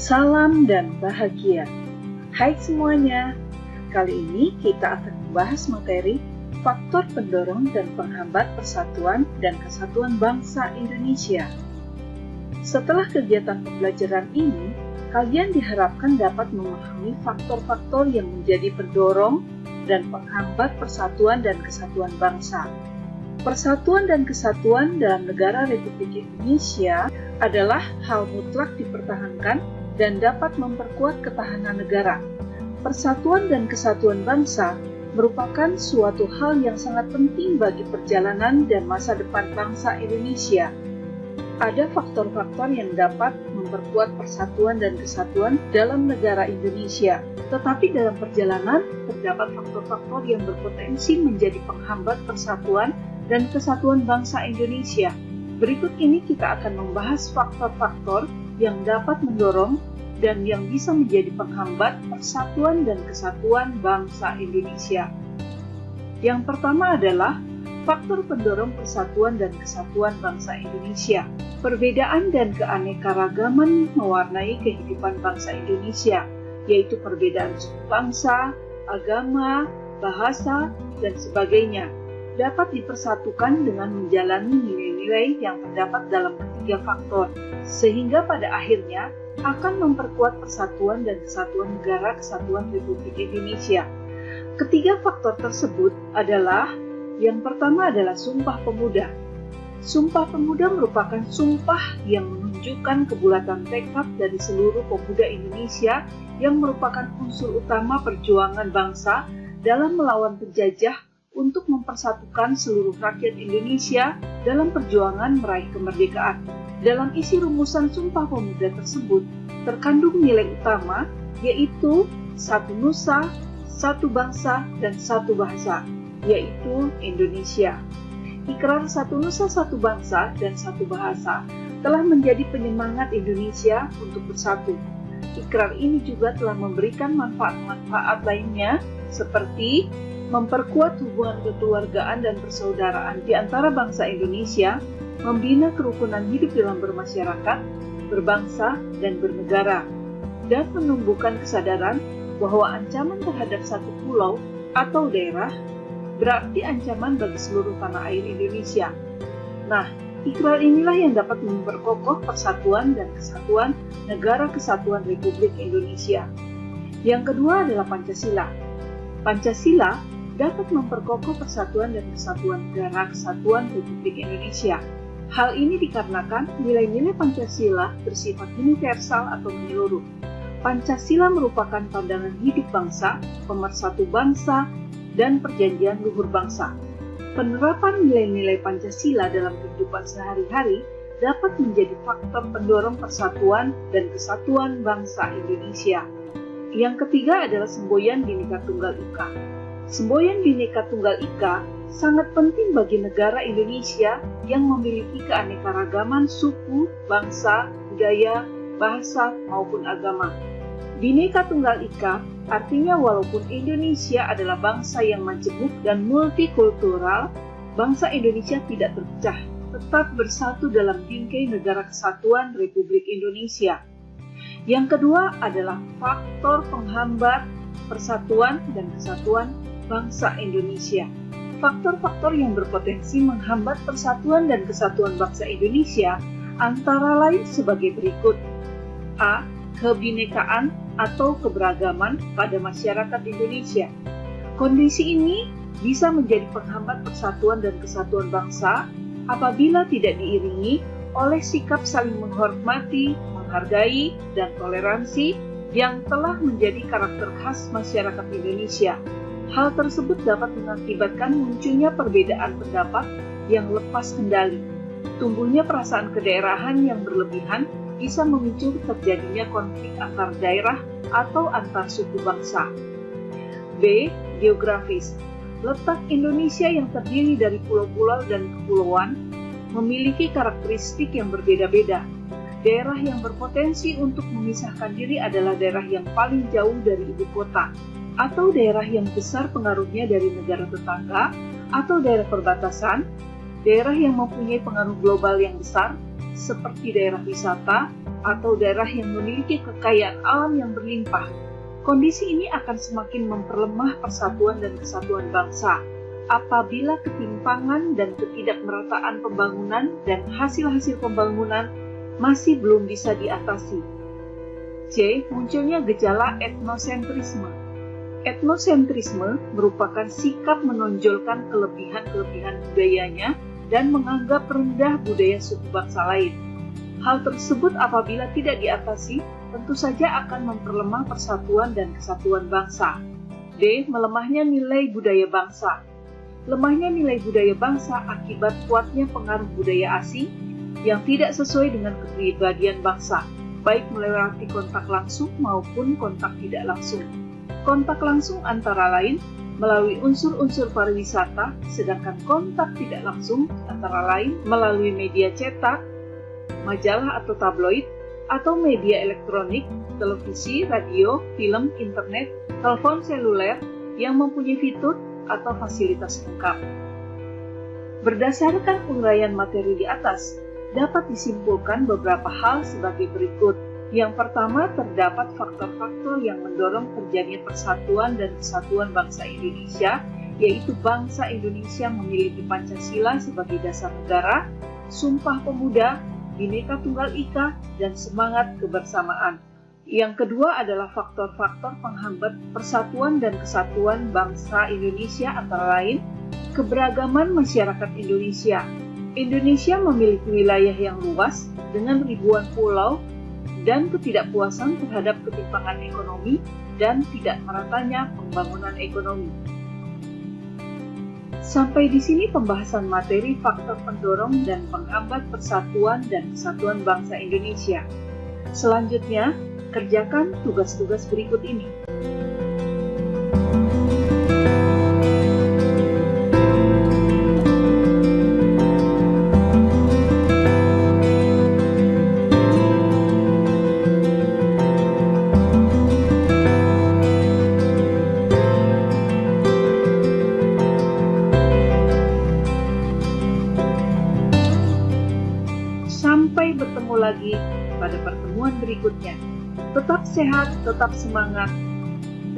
Salam dan bahagia. Hai semuanya, kali ini kita akan membahas materi faktor pendorong dan penghambat persatuan dan kesatuan bangsa Indonesia. Setelah kegiatan pembelajaran ini, kalian diharapkan dapat memahami faktor-faktor yang menjadi pendorong dan penghambat persatuan dan kesatuan bangsa. Persatuan dan kesatuan dalam negara Republik Indonesia adalah hal mutlak dipertahankan dan dapat memperkuat ketahanan negara. Persatuan dan kesatuan bangsa merupakan suatu hal yang sangat penting bagi perjalanan dan masa depan bangsa Indonesia. Ada faktor-faktor yang dapat memperkuat persatuan dan kesatuan dalam negara Indonesia, tetapi dalam perjalanan terdapat faktor-faktor yang berpotensi menjadi penghambat persatuan dan kesatuan bangsa Indonesia. Berikut ini kita akan membahas faktor-faktor yang dapat mendorong dan yang bisa menjadi penghambat persatuan dan kesatuan bangsa Indonesia. Yang pertama adalah faktor pendorong persatuan dan kesatuan bangsa Indonesia. Perbedaan dan keanekaragaman mewarnai kehidupan bangsa Indonesia, yaitu perbedaan suku bangsa, agama, bahasa, dan sebagainya, dapat dipersatukan dengan menjalani nilai-nilai yang terdapat dalam ketiga faktor, sehingga pada akhirnya akan memperkuat persatuan dan kesatuan negara kesatuan Republik Indonesia. Ketiga faktor tersebut adalah, yang pertama adalah Sumpah Pemuda. Sumpah Pemuda merupakan sumpah yang menunjukkan kebulatan tekad dari seluruh pemuda Indonesia yang merupakan unsur utama perjuangan bangsa dalam melawan penjajah untuk mempersatukan seluruh rakyat Indonesia dalam perjuangan meraih kemerdekaan. Dalam isi rumusan Sumpah Pemuda tersebut terkandung nilai utama, yaitu satu nusa, satu bangsa, dan satu bahasa, yaitu Indonesia. Ikrar satu nusa, satu bangsa, dan satu bahasa telah menjadi penyemangat Indonesia untuk bersatu. Ikrar ini juga telah memberikan manfaat-manfaat lainnya seperti memperkuat hubungan kekeluargaan dan persaudaraan di antara bangsa Indonesia, membina kerukunan hidup dalam bermasyarakat, berbangsa, dan bernegara, dan menumbuhkan kesadaran bahwa ancaman terhadap satu pulau atau daerah berarti ancaman bagi seluruh tanah air Indonesia. Nah, ikrar inilah yang dapat memperkokoh persatuan dan kesatuan negara kesatuan Republik Indonesia. Yang kedua adalah Pancasila. Pancasila dapat memperkokoh persatuan dan kesatuan negara kesatuan Republik Indonesia. Hal ini dikarenakan nilai-nilai Pancasila bersifat universal atau menyeluruh. Pancasila merupakan pandangan hidup bangsa, pemersatu bangsa, dan perjanjian luhur bangsa. Penerapan nilai-nilai Pancasila dalam kehidupan sehari-hari dapat menjadi faktor pendorong persatuan dan kesatuan bangsa Indonesia. Yang ketiga adalah semboyan Bhinneka Tunggal Ika. Semboyan Bhinneka Tunggal Ika sangat penting bagi negara Indonesia yang memiliki keanekaragaman suku, bangsa, budaya, bahasa, maupun agama. Bhinneka Tunggal Ika artinya walaupun Indonesia adalah bangsa yang majemuk dan multikultural, bangsa Indonesia tidak terpecah, tetap bersatu dalam bingkai negara kesatuan Republik Indonesia. Yang kedua adalah faktor penghambat persatuan dan kesatuan bangsa Indonesia. Faktor-faktor yang berpotensi menghambat persatuan dan kesatuan bangsa Indonesia antara lain sebagai berikut. A. Kebinekaan atau keberagaman pada masyarakat Indonesia. Kondisi ini bisa menjadi penghambat persatuan dan kesatuan bangsa apabila tidak diiringi oleh sikap saling menghormati, menghargai, dan toleransi yang telah menjadi karakter khas masyarakat Indonesia. Hal tersebut dapat mengakibatkan munculnya perbedaan pendapat yang lepas kendali. Tumbuhnya perasaan kedaerahan yang berlebihan bisa memicu terjadinya konflik antar daerah atau antar suku bangsa. B. Geografis. Letak Indonesia yang terdiri dari pulau-pulau dan kepulauan memiliki karakteristik yang berbeda-beda. Daerah yang berpotensi untuk memisahkan diri adalah daerah yang paling jauh dari ibu kota, atau daerah yang besar pengaruhnya dari negara tetangga, atau daerah perbatasan, daerah yang mempunyai pengaruh global yang besar, seperti daerah wisata atau daerah yang memiliki kekayaan alam yang berlimpah. Kondisi ini akan semakin memperlemah persatuan dan kesatuan bangsa apabila ketimpangan dan ketidakmerataan pembangunan dan hasil-hasil pembangunan masih belum bisa diatasi. C. Munculnya gejala etnosentrisme. Etnosentrisme merupakan sikap menonjolkan kelebihan-kelebihan budayanya dan menganggap rendah budaya suku bangsa lain. Hal tersebut apabila tidak diatasi, tentu saja akan memperlemah persatuan dan kesatuan bangsa. D. Melemahnya nilai budaya bangsa. Lemahnya nilai budaya bangsa akibat kuatnya pengaruh budaya asing yang tidak sesuai dengan kepribadian bangsa, baik melewati kontak langsung maupun kontak tidak langsung. Kontak langsung antara lain melalui unsur-unsur pariwisata, sedangkan kontak tidak langsung antara lain melalui media cetak, majalah atau tabloid, atau media elektronik, televisi, radio, film, internet, telepon seluler yang mempunyai fitur atau fasilitas lengkap. Berdasarkan uraian materi di atas, dapat disimpulkan beberapa hal sebagai berikut. Yang pertama, terdapat faktor-faktor yang mendorong terjadinya persatuan dan kesatuan bangsa Indonesia, yaitu bangsa Indonesia memiliki Pancasila sebagai dasar negara, Sumpah Pemuda, Bhinneka Tunggal Ika, dan semangat kebersamaan. Yang kedua adalah faktor-faktor penghambat persatuan dan kesatuan bangsa Indonesia, antara lain keberagaman masyarakat Indonesia. Indonesia memiliki wilayah yang luas dengan ribuan pulau dan ketidakpuasan terhadap ketimpangan ekonomi dan tidak meratanya pembangunan ekonomi. Sampai di sini pembahasan materi faktor pendorong dan penghambat persatuan dan kesatuan bangsa Indonesia. Selanjutnya, kerjakan tugas-tugas berikut ini. Sampai bertemu lagi pada pertemuan berikutnya. Tetap sehat, tetap semangat.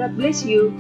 God bless you.